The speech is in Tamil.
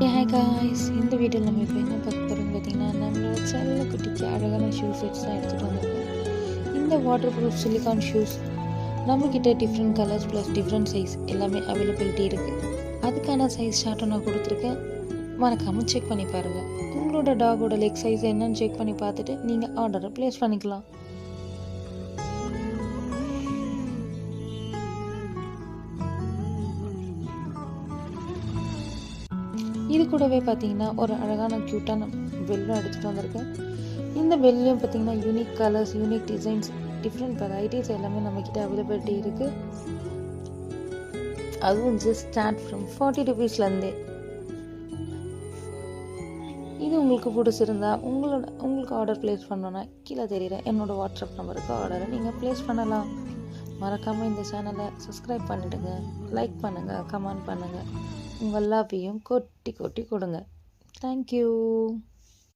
ஹாய் காய்ஸ், இந்த வீடியோவில் நம்ம இப்போ என்ன பார்க்க போகிறோம்னு பார்த்தீங்கன்னா, நம்மளோட செல்ல குட்டிக்கு அழகான ஷூ செட்ஸ் தான் எடுத்துகிட்டு வந்திருக்கோம். இந்த வாட்டர் ப்ரூஃப் சிலிகான் ஷூஸ் நம்மக்கிட்ட different colours plus different size எல்லாமே அவைலபிலிட்டி இருக்குது. அதுக்கான சைஸ் சார்ட்டும் நான் கொடுத்துருக்கேன். மறக்காமல் செக் பண்ணி பாருங்கள். உங்களோட டாகோட லெக் சைஸ் என்னன்னு செக் பண்ணி பார்த்துட்டு நீங்கள் ஆர்டரை ப்ளேஸ் பண்ணிக்கலாம். இது கூடவே பார்த்தீங்கன்னா ஒரு அழகான க்யூட்டான பெல்லும் எடுத்துகிட்டு வந்திருக்கேன். இந்த பெல்லையும் பார்த்தீங்கன்னா unique colours, unique designs, different varieties எல்லாமே நம்மக்கிட்ட அவைலபிலிட்டி இருக்குது. அதுவும் ஜஸ்ட் ஸ்டார்ட் ஃப்ரம் 40 rupeesலேருந்தே. இது உங்களுக்கு பிடிச்சிருந்தா உங்களுக்கு ஆர்டர் ப்ளேஸ் பண்ணோன்னா கீழே தெரியுற என்னோடய வாட்ஸ்அப் நம்பருக்கு ஆர்டரை நீங்கள் ப்ளேஸ் பண்ணலாம். மறக்காமல் இந்த சேனலை சப்ஸ்கிரைப் பண்ணிவிடுங்க, லைக் பண்ணுங்கள், கமெண்ட் பண்ணுங்கள். உங்கள் லவ்வையும் கொட்டி கொட்டி கொடுங்க. தேங்க்யூ.